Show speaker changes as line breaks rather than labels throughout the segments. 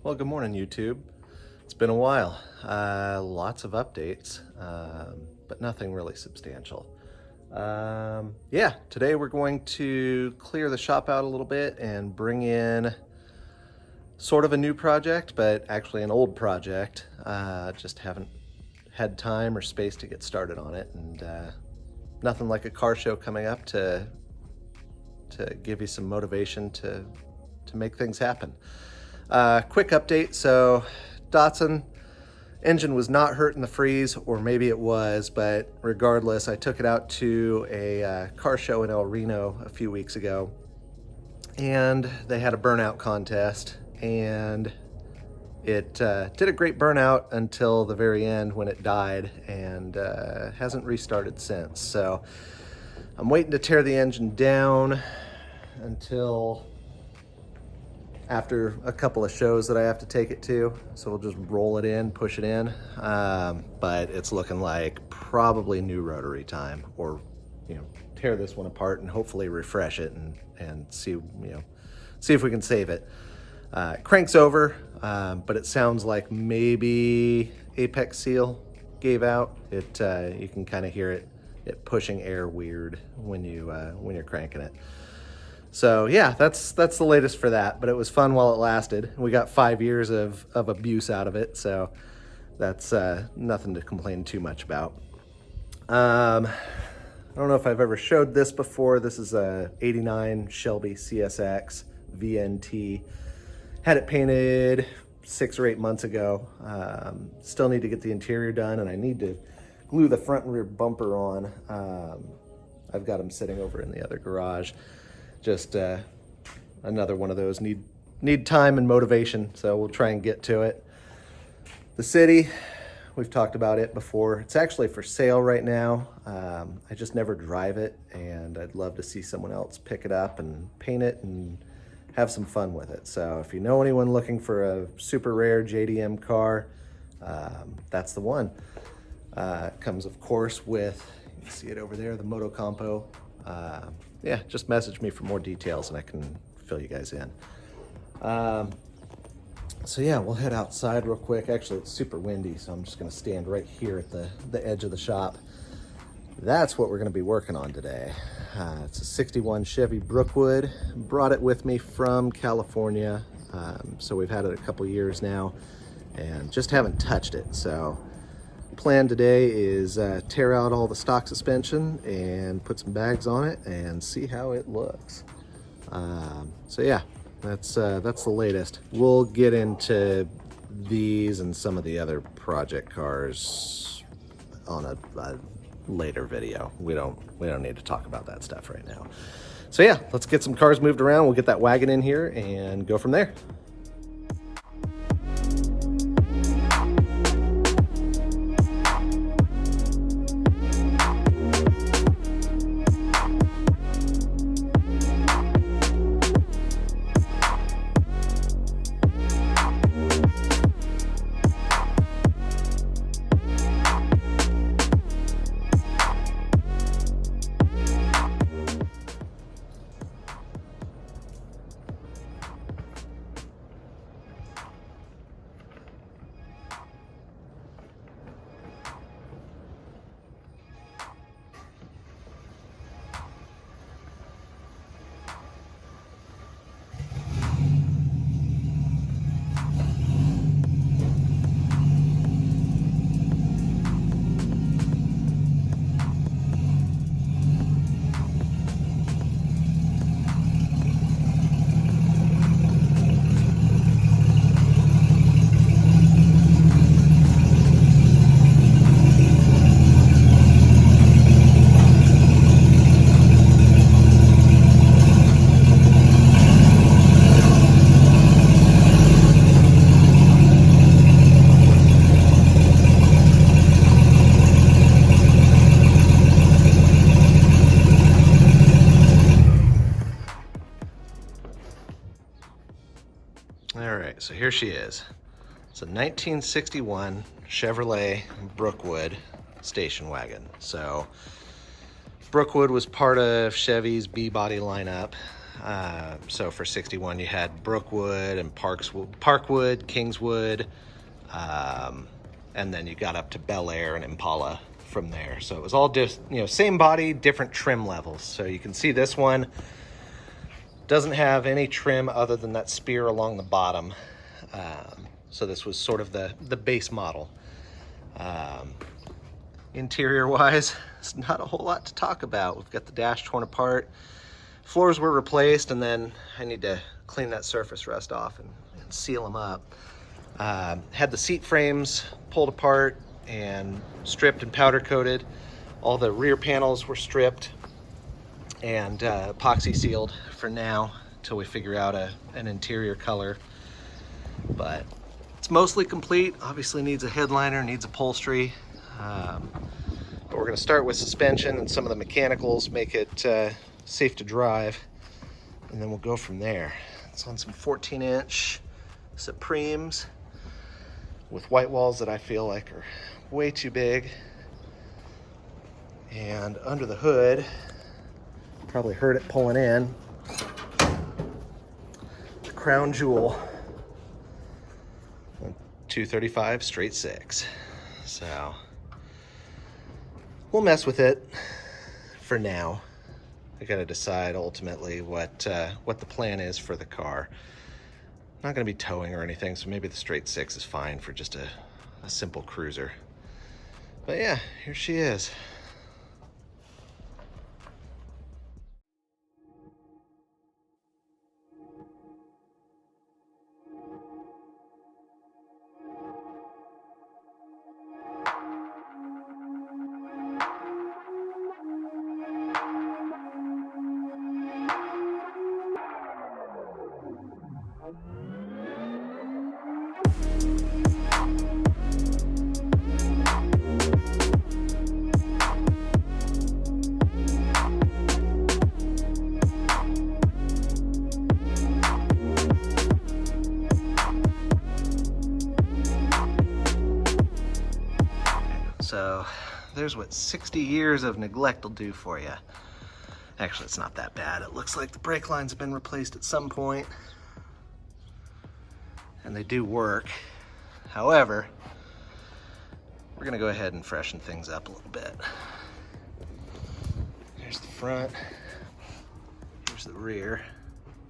Well, good morning, YouTube. It's been a while. Lots of updates, but nothing really substantial. Yeah, today we're going to clear the shop out a little bit and bring in sort of a new project, but actually an old project. Just haven't had time or space to get started on it, and nothing like a car show coming up to give you some motivation to make things happen. Quick update, so Datsun engine was not hurt in the freeze, or maybe it was, but regardless, I took it out to a car show in El Reno a few weeks ago, and they had a burnout contest, and it did a great burnout until the very end when it died, and hasn't restarted since. So I'm waiting to tear the engine down until after a couple of shows that I have to take it to. So we'll just roll it in, push it in. But it's looking like probably new rotary time, or, tear this one apart and hopefully refresh it and see if we can save it. Crank's over, but it sounds like maybe apex seal gave out. You can kind of hear it pushing air weird when you're cranking it. So yeah, that's the latest for that, but it was fun while it lasted. We got 5 years of abuse out of it, so that's nothing to complain too much about. I don't know if I've ever showed this before. This is a 89 Shelby CSX VNT. Had it painted 6 or 8 months ago. Still need to get the interior done, and I need to glue the front and rear bumper on. I've got them sitting over in the other garage. Just another one of those need time and motivation, so we'll try and get to it. The city, we've talked about it before. It's actually for sale right now. I just never drive it, and I'd love to see someone else pick it up and paint it and have some fun with it. So if you know anyone looking for a super rare JDM car, that's the one. Comes, of course, with, you can see it over there, the Moto Compo. Yeah, just message me for more details and I can fill you guys in. So yeah, we'll head outside real quick. Actually, it's super windy, so I'm just gonna stand right here at the edge of the shop. That's what we're gonna be working on today. It's a 61 Chevy Brookwood. Brought it with me from California. So we've had it a couple years now and just haven't touched it. So plan today is tear out all the stock suspension and put some bags on it and see how it looks. So yeah, that's the latest. We'll get into these and some of the other project cars on a later video. We don't need to talk about that stuff right now. So yeah, let's get some cars moved around. We'll get that wagon in here and go from there. All right, so here she is. It's a 1961 Chevrolet Brookwood station wagon. So Brookwood was part of Chevy's B-body lineup. So for 61, you had Brookwood and Parkwood, Kingswood, and then you got up to Bel Air and Impala from there. So it was all just, same body, different trim levels. So you can see this one doesn't have any trim other than that spear along the bottom. So this was sort of the base model. Interior wise, it's not a whole lot to talk about. We've got the dash torn apart, floors were replaced, and then I need to clean that surface rust off and seal them up. Had the seat frames pulled apart and stripped and powder coated. All the rear panels were stripped and epoxy sealed for now until we figure out an interior color. But it's mostly complete. Obviously needs a headliner, needs upholstery. But we're going to start with suspension and some of the mechanicals, make it safe to drive, and then we'll go from there. It's on some 14-inch Supremes with white walls that I feel like are way too big. And under the hood, probably heard it pulling in, the crown jewel, 235 straight 6. So we'll mess with it for now. I gotta decide ultimately what the plan is for the car. I'm not gonna be towing or anything, so maybe the straight 6 is fine for just a simple cruiser. But yeah, here she is. So there's what 60 years of neglect will do for you. Actually, it's not that bad. It looks like the brake lines have been replaced at some point, and they do work. However, we're gonna go ahead and freshen things up a little bit. Here's the front, here's the rear.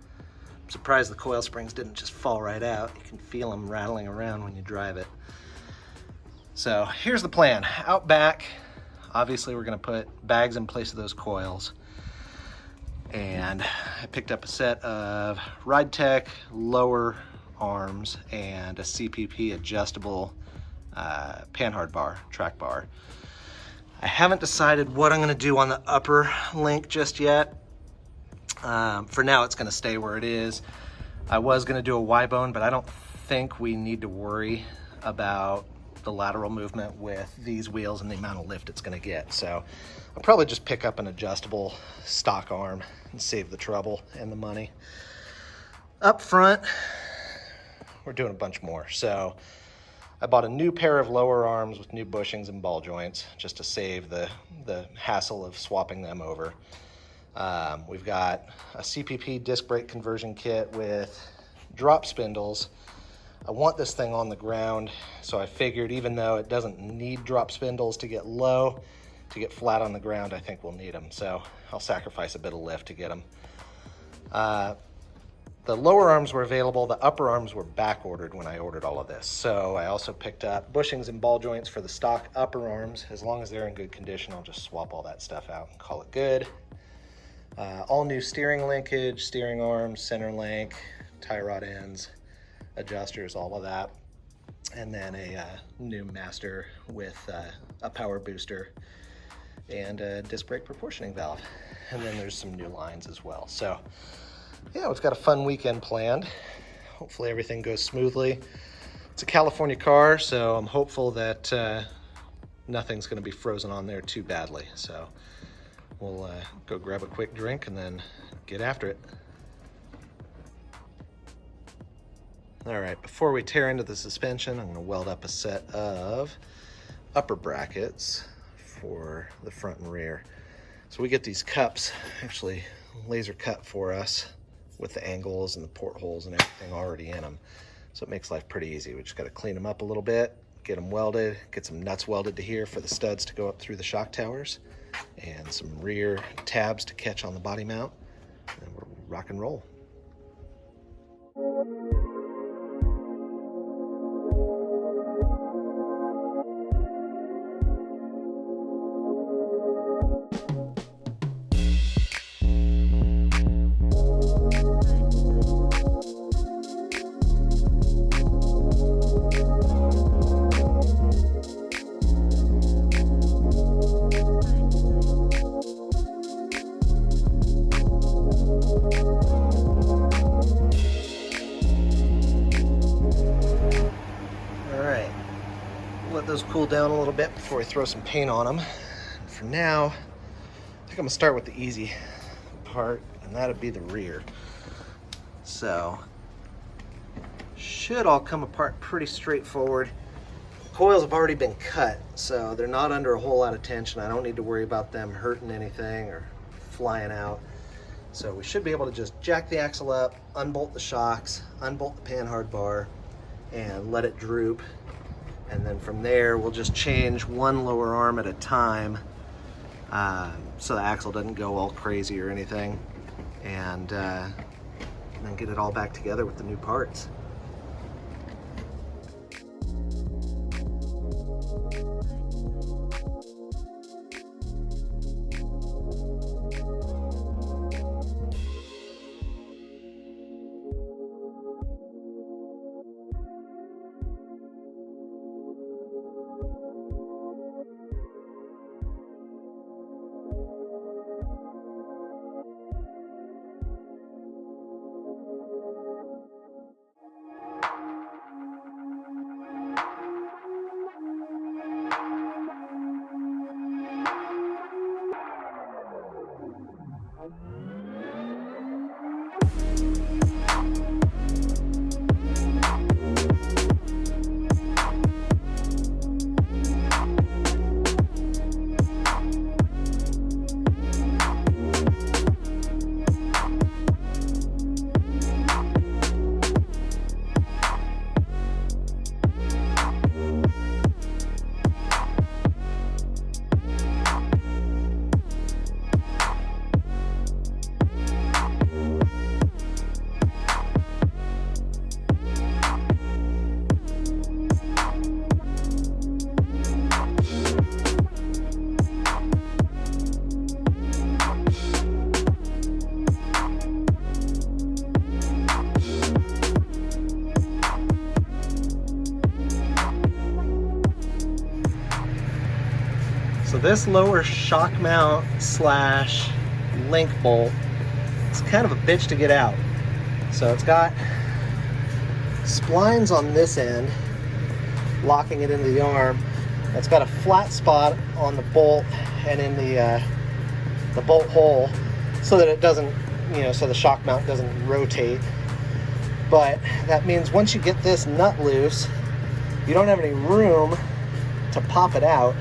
I'm surprised the coil springs didn't just fall right out. You can feel them rattling around when you drive it. So here's the plan. Out back, obviously we're gonna put bags in place of those coils. And I picked up a set of Ride Tech lower arms and a CPP adjustable panhard bar, track bar. I haven't decided what I'm gonna do on the upper link just yet. For now, it's gonna stay where it is. I was gonna do a Y-bone, but I don't think we need to worry about the lateral movement with these wheels and the amount of lift it's gonna get. So I'll probably just pick up an adjustable stock arm and save the trouble and the money. Up front, we're doing a bunch more. So I bought a new pair of lower arms with new bushings and ball joints just to save the hassle of swapping them over. We've got a CPP disc brake conversion kit with drop spindles. I want this thing on the ground, so I figured even though it doesn't need drop spindles to get low, to get flat on the ground, I think we'll need them. So I'll sacrifice a bit of lift to get them. The lower arms were available, the upper arms were back ordered when I ordered all of this. So I also picked up bushings and ball joints for the stock upper arms. As long as they're in good condition, I'll just swap all that stuff out and call it good. All new steering linkage, steering arms, center link, tie rod ends, adjusters, all of that. And then a new master with a power booster and a disc brake proportioning valve. And then there's some new lines as well. So yeah, we've got a fun weekend planned. Hopefully everything goes smoothly. It's a California car, so I'm hopeful that nothing's gonna be frozen on there too badly. So we'll go grab a quick drink and then get after it. All right, before we tear into the suspension, I'm gonna weld up a set of upper brackets for the front and rear. So we get these cups, actually laser cut for us. with the angles and the portholes and everything already in them. So it makes life pretty easy. We just got to clean them up a little bit, get them welded, get some nuts welded to here for the studs to go up through the shock towers, and some rear tabs to catch on the body mount, and we're rock and roll. Let those cool down a little bit before we throw some paint on them. For now, I think I'm gonna start with the easy part, and that'd be the rear. So, should all come apart pretty straightforward. Coils have already been cut, so they're not under a whole lot of tension. I don't need to worry about them hurting anything or flying out. So we should be able to just jack the axle up, unbolt the shocks, unbolt the panhard bar, and let it droop. And then from there, we'll just change one lower arm at a time, so the axle doesn't go all crazy or anything, and then get it all back together with the new parts. So this lower shock mount slash link bolt is kind of a bitch to get out. So it's got splines on this end, locking it into the arm. It's got a flat spot on the bolt and in the bolt hole so that it doesn't, so the shock mount doesn't rotate. But that means once you get this nut loose, you don't have any room to pop it out,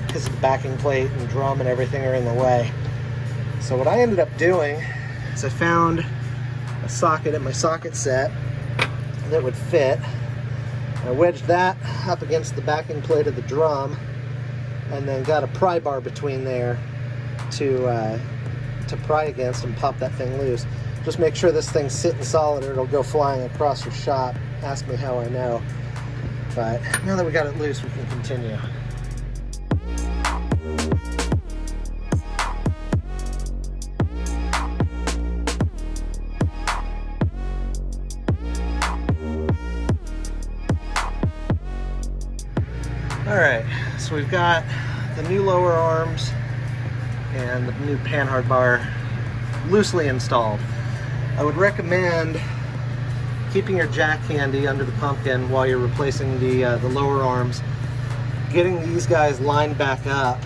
because the backing plate and drum and everything are in the way. So what I ended up doing is I found a socket in my socket set that would fit. I wedged that up against the backing plate of the drum, and then got a pry bar between there to pry against and pop that thing loose. Just make sure this thing's sitting solid or it'll go flying across your shop. Ask me how I know. But now that we got it loose, we can continue. Alright, so we've got the new lower arms and the new panhard bar loosely installed. I would recommend keeping your jack handy under the pumpkin while you're replacing the lower arms. Getting these guys lined back up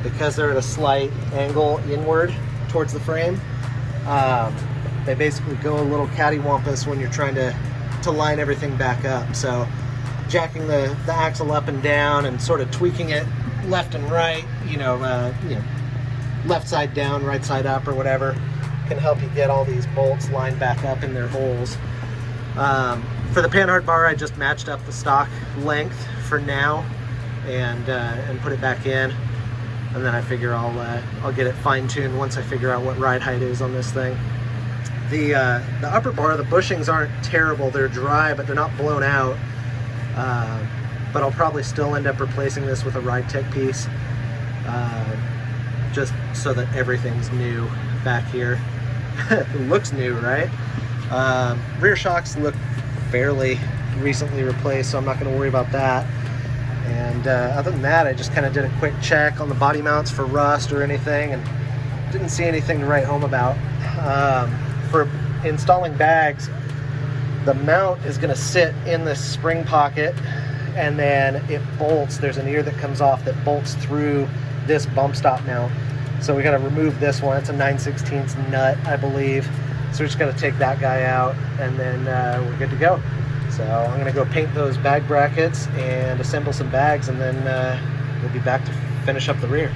because they're at a slight angle inward towards the frame. They basically go a little cattywampus when you're trying to line everything back up. So jacking the axle up and down and sort of tweaking it left and right, left side down, right side up or whatever, can help you get all these bolts lined back up in their holes. For the panhard bar, I just matched up the stock length for now and put it back in, and then I figure I'll get it fine-tuned once I figure out what ride height is on this thing. The upper bar, the bushings aren't terrible. They're dry, but they're not blown out. But I'll probably still end up replacing this with a Ride Tech piece, just so that everything's new back here. It looks new, right? Rear shocks look fairly recently replaced, so I'm not going to worry about that. And other than that, I just kind of did a quick check on the body mounts for rust or anything, and didn't see anything to write home about. For installing bags, the mount is going to sit in this spring pocket, and then it bolts. There's an ear that comes off that bolts through this bump stop mount. So we got to remove this one. It's a 9/16 nut, I believe. So we're just going to take that guy out, and then we're good to go. So I'm going to go paint those bag brackets and assemble some bags, and then we'll be back to finish up the rear.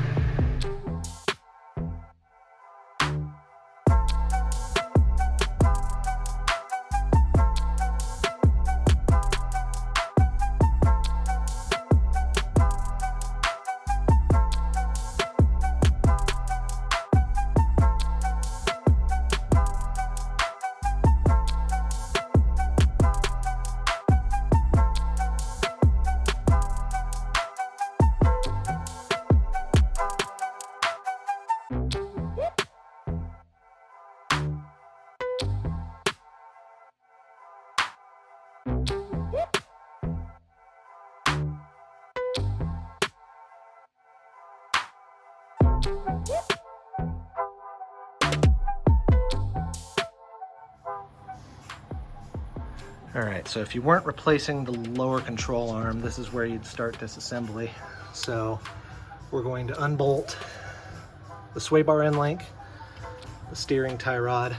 All right, so if you weren't replacing the lower control arm, this is where you'd start disassembly. So we're going to unbolt the sway bar end link, the steering tie rod,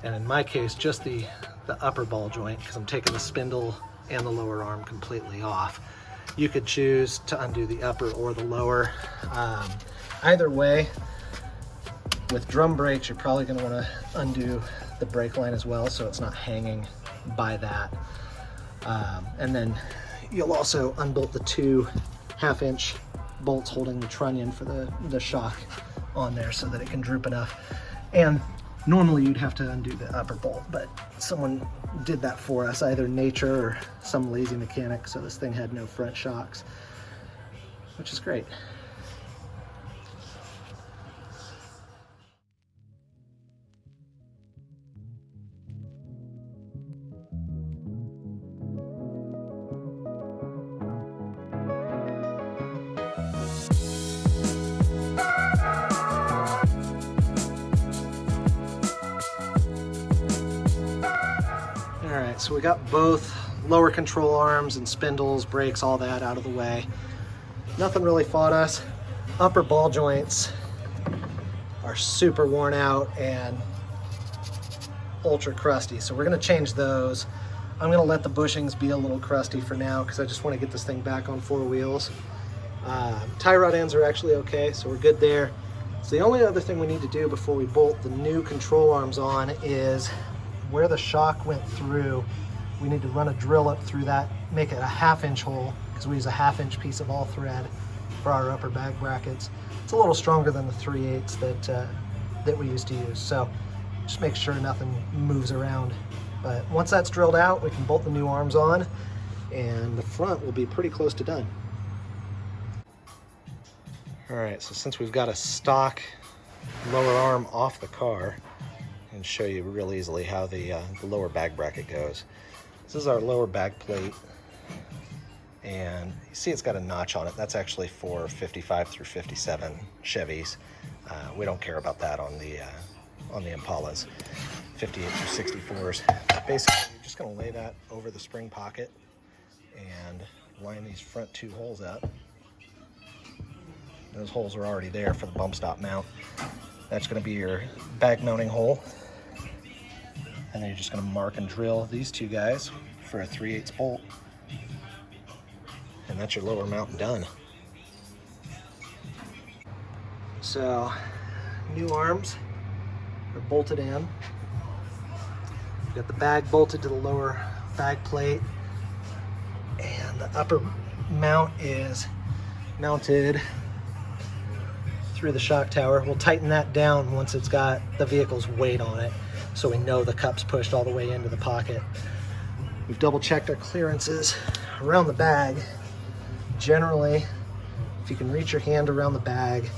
and in my case, just the upper ball joint, because I'm taking the spindle and the lower arm completely off. You could choose to undo the upper or the lower. Either way, with drum brakes, you're probably going to want to undo the brake line as well, so it's not hanging by that. And then you'll also unbolt the two 1/2-inch bolts holding the trunnion for the shock on there so that it can droop enough. And normally you'd have to undo the upper bolt, but someone did that for us, either nature or some lazy mechanic, so this thing had no front shocks, which is great. So we got both lower control arms and spindles, brakes, all that out of the way. Nothing really fought us. Upper ball joints are super worn out and ultra crusty, so we're gonna change those. I'm gonna let the bushings be a little crusty for now because I just want to get this thing back on 4 wheels. Tie rod ends are actually okay, so we're good there. So the only other thing we need to do before we bolt the new control arms on is where the shock went through. We need to run a drill up through that, make it a 1/2-inch hole, because we use a 1/2-inch piece of all thread for our upper bag brackets. It's a little stronger than the 3/8 that we used to use, so just make sure nothing moves around. But once that's drilled out, we can bolt the new arms on, and the front will be pretty close to done. All right, so since we've got a stock lower arm off the car, I can show you real easily how the lower bag bracket goes. This is our lower bag plate, and you see it's got a notch on it. That's actually for 55 through 57 Chevys. We don't care about that on the Impalas. 58 through 64s. Basically, you're just going to lay that over the spring pocket and line these front 2 holes up. Those holes are already there for the bump stop mount. That's going to be your bag mounting hole. And then you're just going to mark and drill these 2 guys for a 3/8 bolt. And that's your lower mount done. So, new arms. They're bolted in. We've got the bag bolted to the lower bag plate, and the upper mount is mounted through the shock tower. We'll tighten that down once it's got the vehicle's weight on it, so we know the cup's pushed all the way into the pocket. We've double checked our clearances around the bag. Generally, if you can reach your hand around the bag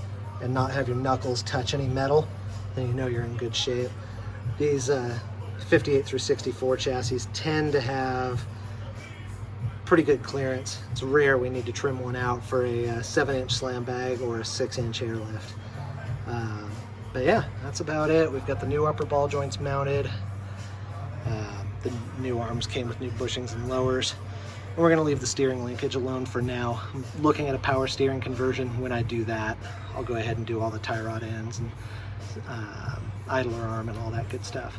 and not have your knuckles touch any metal, then you know you're in good shape. These 58 through 64 chassis tend to have pretty good clearance. It's rare we need to trim one out for a 7-inch slam bag or a 6-inch airlift. But yeah, that's about it. We've got the new upper ball joints mounted. The new arms came with new bushings and lowers. And we're gonna leave the steering linkage alone for now. I'm looking at a power steering conversion. When I do that, I'll go ahead and do all the tie rod ends and idler arm and all that good stuff.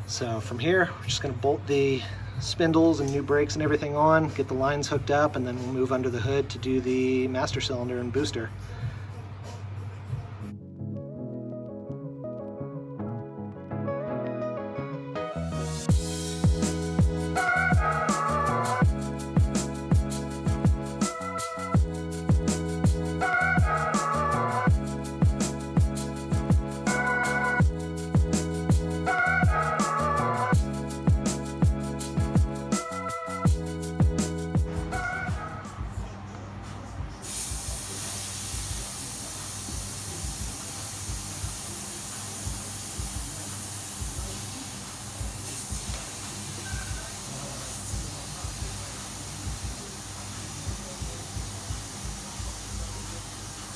So from here, we're just gonna bolt the spindles and new brakes and everything on, get the lines hooked up, and then we'll move under the hood to do the master cylinder and booster.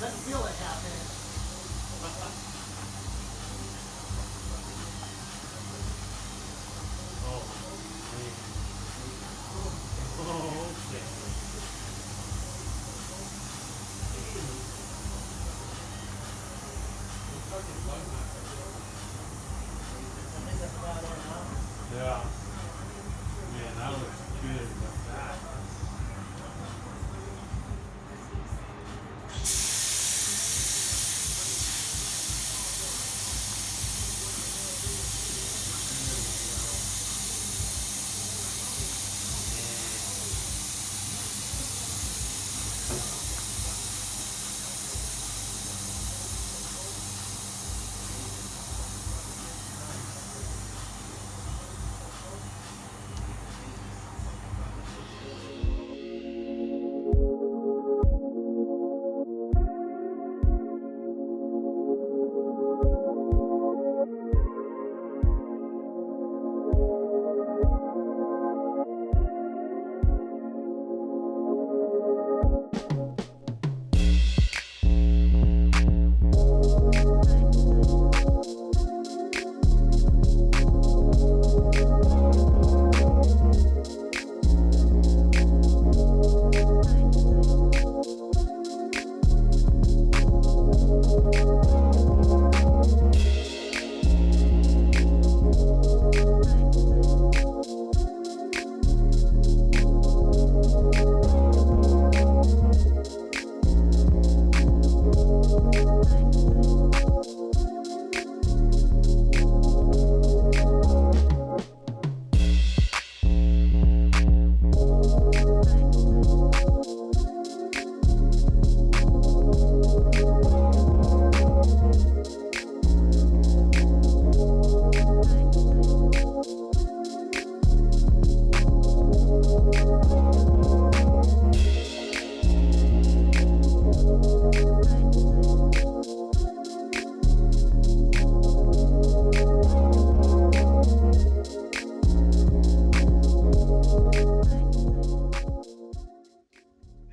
Doesn't feel like half-inch.
Yeah. Man, that looks good with that.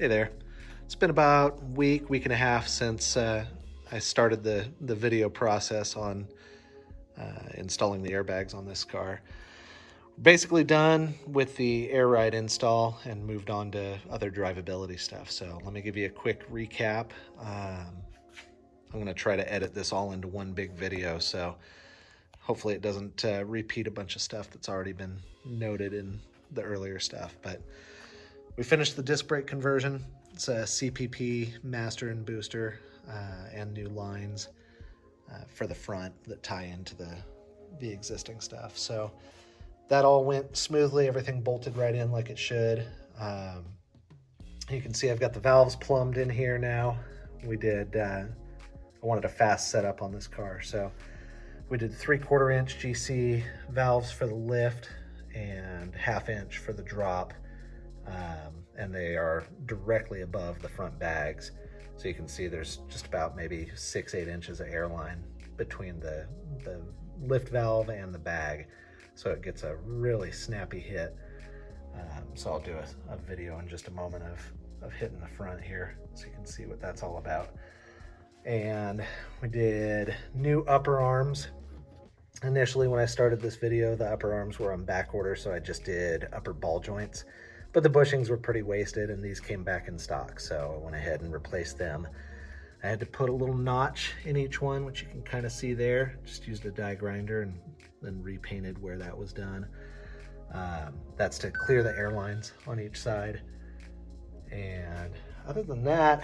Hey there. It's been about a week and a half since I started the video process on installing the airbags on this car. Basically done with the air ride install and moved on to other drivability stuff. So let me give you a quick recap. I'm going to try to edit this all into one big video, so hopefully it doesn't repeat a bunch of stuff that's already been noted in the earlier stuff. But we finished the disc brake conversion. It's a CPP master and booster and new lines. for the front that tie into the existing stuff. So that all went smoothly. Everything bolted right in like it should. You can see I've got the valves plumbed in here now. We did, I wanted a fast setup on this car. So we did 3/4 inch GC valves for the lift and 1/2 inch for the drop. And they are directly above the front bags. So you can see there's just about maybe 6-8 inches of airline between the lift valve and the bag. So it gets a really snappy hit. So I'll do a video in just a moment of hitting the front here so you can see what that's all about. And we did new upper arms. Initially when I started this video, the upper arms were on back order, so I just did upper ball joints. But the bushings were pretty wasted and these came back in stock, so I went ahead and replaced them. I had to put a little notch in each one, which you can kind of see there. Just used a die grinder and then repainted where that was done. That's to clear the airlines on each side. And other than that,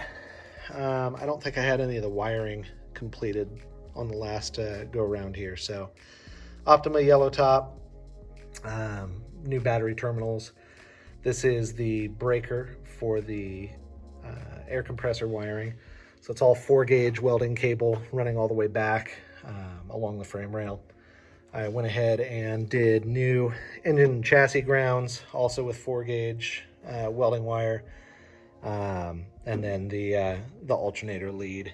I don't think I had any of the wiring completed on the last go around here. So Optima yellow top, new battery terminals. This is the breaker for the air compressor wiring. So it's all 4-gauge welding cable running all the way back along the frame rail. I went ahead and did new engine and chassis grounds, also with 4-gauge welding wire. And then the alternator lead,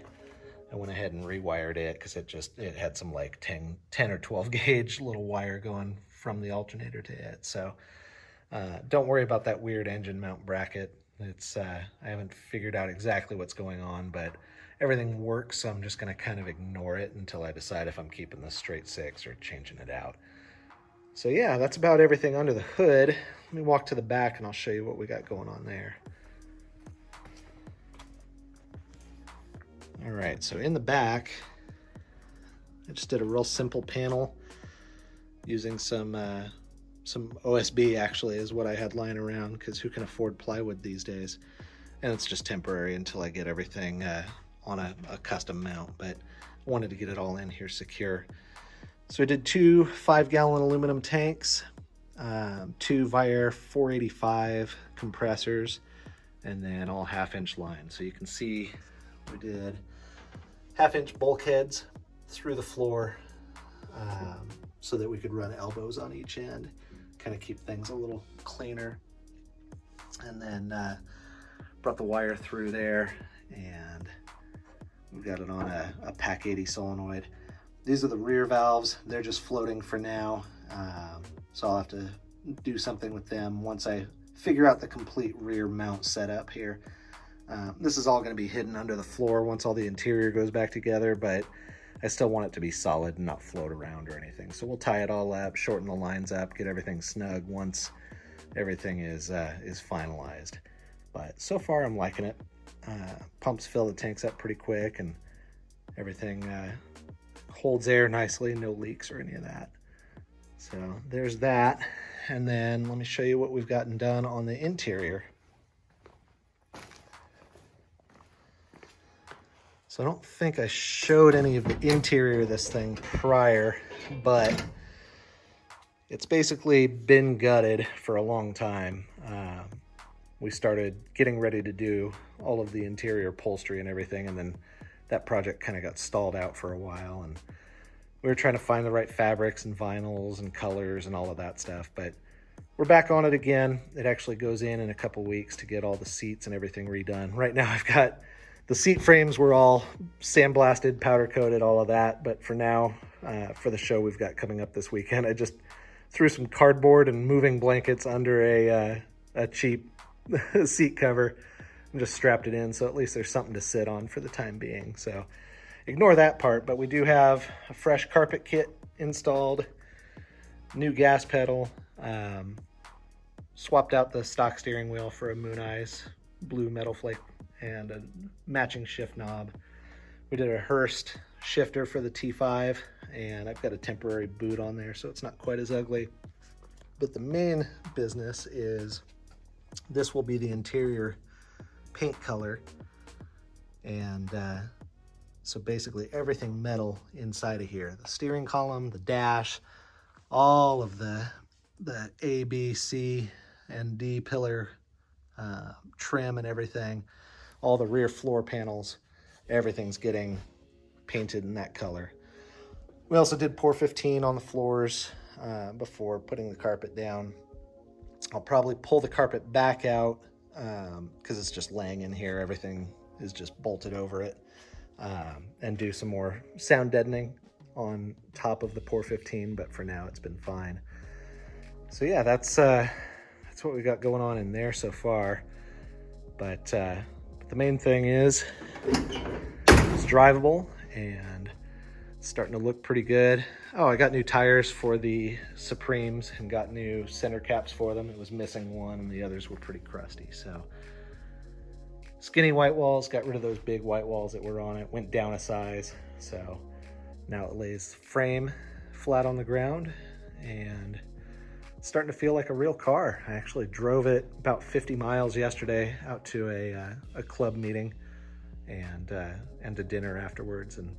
I went ahead and rewired it because it had some like 10 or 12 gauge little wire going from the alternator to it. So don't worry about that weird engine mount bracket. It's I haven't figured out exactly what's going on, but everything works, so I'm just going to kind of ignore it until I decide if I'm keeping this straight 6 or changing it out. So yeah, that's about everything under the hood. Let me walk to the back and I'll show you what we got going on there. All right, so in the back, I just did a real simple panel using some OSB actually is what I had lying around, because who can afford plywood these days? And it's just temporary until I get everything on a custom mount, but I wanted to get it all in here secure. So I did 2 5-gallon aluminum tanks, 2 Viair 485 compressors, and then all 1/2 inch lines. So you can see we did 1/2 inch bulkheads through the floor so that we could run elbows on each end, kind of keep things a little cleaner. And then brought the wire through there, and we've got it on a Pack 80 solenoid. These are the rear valves. They're just floating for now, so I'll have to do something with them once I figure out the complete rear mount setup here. This is all going to be hidden under the floor once all the interior goes back together, but I still want it to be solid and not float around or anything. So we'll tie it all up, shorten the lines up, get everything snug once everything is finalized. But so far I'm liking it. Pumps fill the tanks up pretty quick, and everything holds air nicely, no leaks or any of that. So there's that. And then let me show you what we've gotten done on the interior. So I don't think I showed any of the interior of this thing prior, but it's basically been gutted for a long time. We started getting ready to do all of the interior upholstery and everything, and then that project kind of got stalled out for a while, and we were trying to find the right fabrics and vinyls and colors and all of that stuff, but we're back on it again. It actually goes in a couple weeks to get all the seats and everything redone. Right now I've got the seat frames were all sandblasted, powder coated, all of that, but for now, for the show we've got coming up this weekend, I just threw some cardboard and moving blankets under a cheap seat cover and just strapped it in, so at least there's something to sit on for the time being. So ignore that part, but we do have a fresh carpet kit installed, new gas pedal, swapped out the stock steering wheel for a Moon Eyes blue metal flake, and a matching shift knob. We did a Hurst shifter for the T5, and I've got a temporary boot on there, so it's not quite as ugly. But the main business is this will be the interior paint color, and So basically everything metal inside of here, the steering column, the dash, all of the A, B, C, and D pillar trim and everything, all the rear floor panels, everything's getting painted in that color. We also did pour 15 on the floors before putting the carpet down. I'll probably pull the carpet back out because it's just laying in here. Everything is just bolted over it, and do some more sound deadening on top of the pour 15, but for now it's been fine. So yeah, that's what we got going on in there so far. But the main thing is it's drivable and it's starting to look pretty good. Oh, I got new tires for the Supremes and got new center caps for them. It was missing one and the others were pretty crusty. So skinny white walls, got rid of those big white walls that were on it, went down a size. So now it lays frame flat on the ground and it's starting to feel like a real car. I actually drove it about 50 miles yesterday out to a club meeting and to dinner afterwards, and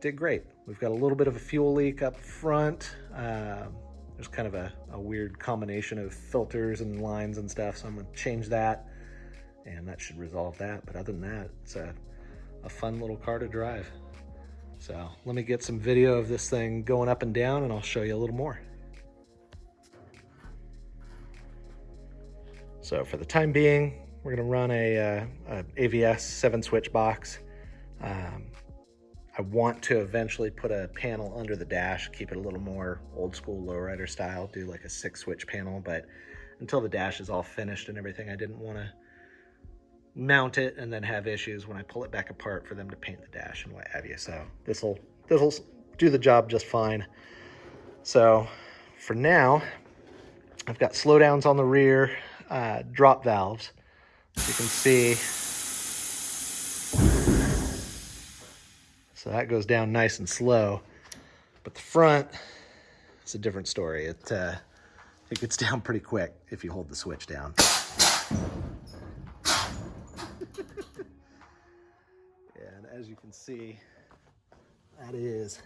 did great. We've got a little bit of a fuel leak up front. There's kind of a weird combination of filters and lines and stuff, so I'm gonna change that and that should resolve that. But other than that, it's a fun little car to drive. So let me get some video of this thing going up and down and I'll show you a little more. So for the time being, we're gonna run a AVS 7-switch box. I want to eventually put a panel under the dash, keep it a little more old school lowrider style, do like a 6-switch panel, but until the dash is all finished and everything, I didn't wanna mount it and then have issues when I pull it back apart for them to paint the dash and what have you. So this'll do the job just fine. So for now, I've got slowdowns on the rear, drop valves. As you can see, so that goes down nice and slow, but the front is a different story. It gets down pretty quick if you hold the switch down. And as you can see, that is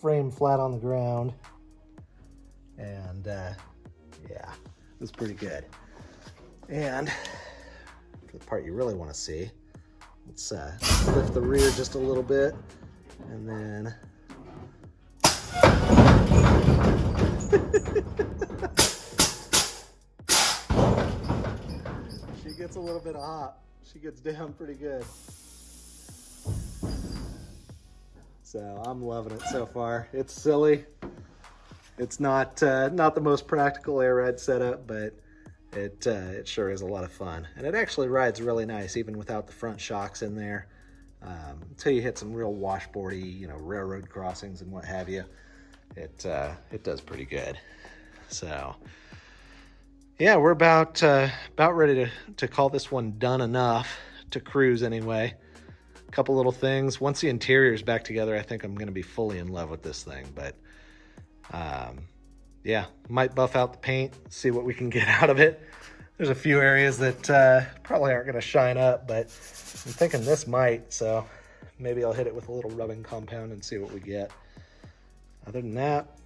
frame flat on the ground, and yeah, it's pretty good. And for the part you really want to see, let's lift the rear just a little bit, and then she gets a little bit of hop. She gets down pretty good. So I'm loving it so far. It's silly. It's not the most practical air ride setup, but it sure is a lot of fun. And it actually rides really nice, even without the front shocks in there. Until you hit some real washboardy, railroad crossings and what have you, it does pretty good. So yeah, we're about ready to call this one done enough to cruise anyway. A couple little things. Once the interior is back together, I think I'm going to be fully in love with this thing. But yeah, might buff out the paint, see what we can get out of it. There's a few areas that probably aren't going to shine up, but I'm thinking this might, so maybe I'll hit it with a little rubbing compound and see what we get. Other than that,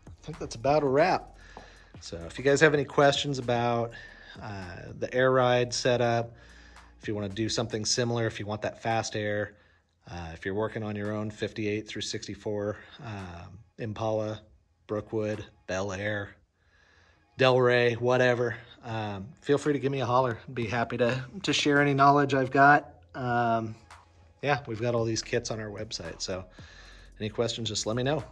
I think that's about a wrap. So if you guys have any questions about the air ride setup, if you want to do something similar, if you want that fast air, if you're working on your own 58 through 64 Impala, Brookwood, Bel Air, Delray, whatever, feel free to give me a holler. I'd be happy to share any knowledge I've got. Yeah, we've got all these kits on our website, so any questions, just let me know.